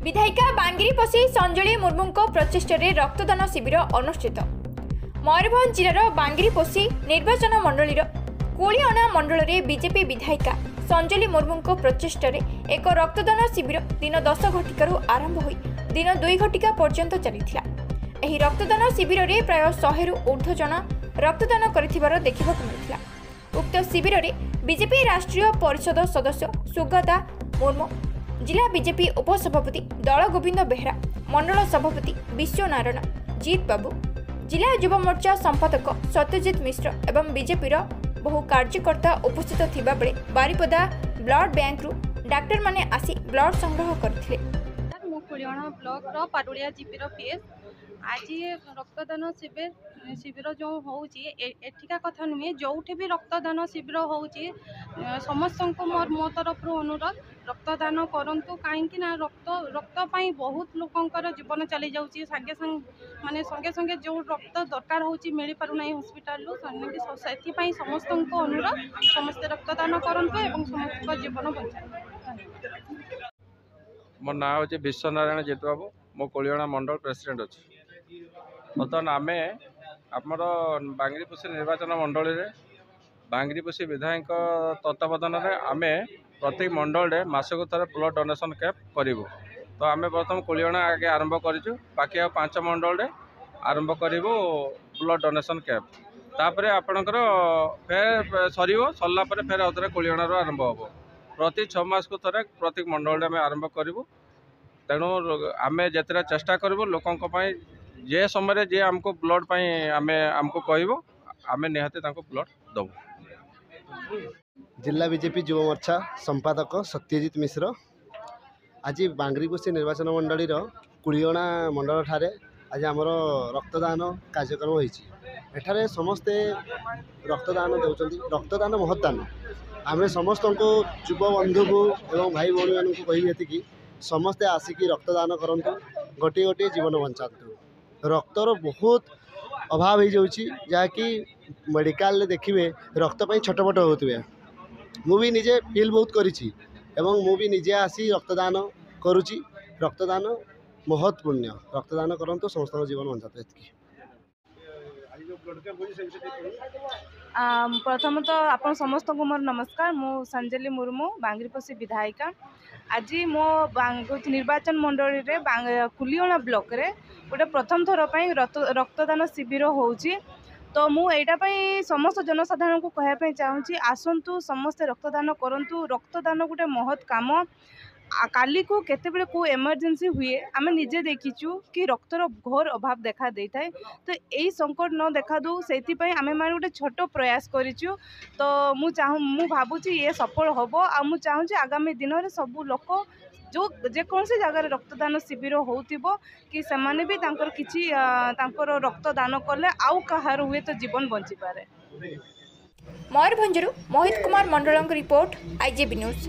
विधायिका बांगिरी पसी संजली मुर्मू प्रचेष्टा रक्तदान शिविर अनुष्ठित। मयूरभंज जिलार बांगिरी पसी निर्वाचन मंडलीर कुलियाणा मंडल में बीजेपी विधायिका संजली मुर्मू प्रचेष्टा एक रक्तदान शिविर दिन 10 घटिकार आरंभ हो दिन 2 घटिका पर्यंत चली। रक्तदान शिविर में प्राय 100 रु ऊर्ध्व जन रक्तदान कर देखा मिलता। उक्त शिविर में बीजेपी राष्ट्रीय परिषद सदस्य सुगता मुर्मू, जिला बीजेपी उपसभापति दल गोविंद बेहरा, मंडल सभापति विश्वनारायण जीत बाबू, जिला युवा मोर्चा संपादक सत्यजित मिश्र एवं बीजेपी बहु कार्यकर्ता उपस्थित थिबा बेले बारिपदा ब्लड बैंक रु डाक्टर माने आसी ब्लड संग्रह करथिले। कुलियाणा ब्लॉक रो पाटुलिया जीपी रो पीएस आज रक्तदान शिविर जो होठिका कथा नुहे जो भी रक्तदान शिविर हो समस्त मोर मो तरफ अनुरोध रक्तदान करूँ कहीं रक्त बहुत लोकंर जीवन चली जाऊँगी सागे संग माने संगे संगे जो रक्त दरकार हो मिल पारना हस्पिटाल से समस्त अनुरोध समस्ते रक्तदान करूँ और समस्त जीवन बचा। मो ना हूँ विश्वनारायण जीत बाबू, मो कुलियाणा मंडल प्रेसिडेंट अच्छी। बर्तमान आम आमर बांगिरीपोषी निर्वाचन मंडल में बांगिरीपोषी विधायक तत्वावधान आम प्रत्येक मंडल में मासक थर ब्लड डोनेशन कैंप करूँ। तो आम प्रथम कुलियाणा आगे आरंभ करूँ, बाकी 5 मंडल में आरंभ करूँ ब्लड डोनेशन कैंप। तापर आपणकर फेर सरला फेर आउे कुलियाणा आरंभ हम प्रति 6 मास को थे प्रत्येक मंडल में आरंभ करूँ। तेणु आम जिते चेष्टा करूँ लोकों जे समय जे आमको ब्लड आमको कहब आम निहाती ब्लड दबू। जिला बीजेपी युवा मोर्चा संपादक सत्यजित मिश्र आज बांगिरीपोषी निर्वाचन मंडलीर कुलियाणा मंडल ठारे आज आमर रक्तदान कार्यक्रम होठारे समस्ते रक्तदान दौरान रक्तदान महत्दान आम समस्त को युव बंधु को एवं भाई भौणी मान कही समस्ते आसिकी रक्तदान करूँ, गोटे गोटे जीवन बचातु। रक्तर बहुत अभाव हो जाकि मेडिकल देखिए रक्त छट पट होते मुझे निजे फील बहुत करी मुझे निजे आसी रक्तदान करुच्ची। रक्तदान महत्वपूर्ण रक्तदान करूँ समस्त जीवन बचाते। प्रथम तो आप समस्त को मोर नमस्कार। मु संजली मुर्मू बांगिरीपोषी विधायिका आज मो निर्वाचन मंडल में कुलियाणा ब्लॉक रे गोटे प्रथम थर रक्तदान शिविर होउची। तो मु एटापी समस्त जनसाधारण को कहवाई चाहूँगी आसतु समस्ते रक्तदान करूँ। रक्तदान गोटे महत् काम। काली को केतेबेले को इमरजेंसी हुए आम निजे देखीचु कि रक्तर घोर अभाव देखा दे थाए। तो यही संकट न देखा दू से आम मैंने गोटे छोट प्रयास करूँ। तो मु भावुची ये सफल हम आ मु चाहूँगी आगामी दिन में सबू लोक जो जेकोसी जगह रक्तदान शिविर होतिबो कि सेमाने भी किछि रक्तदान कले आउ कहार हुए तो जीवन बंची पारे। मयूरभंजरू मोहित कुमार मंडल रिपोर्ट, आईजेबी न्यूज।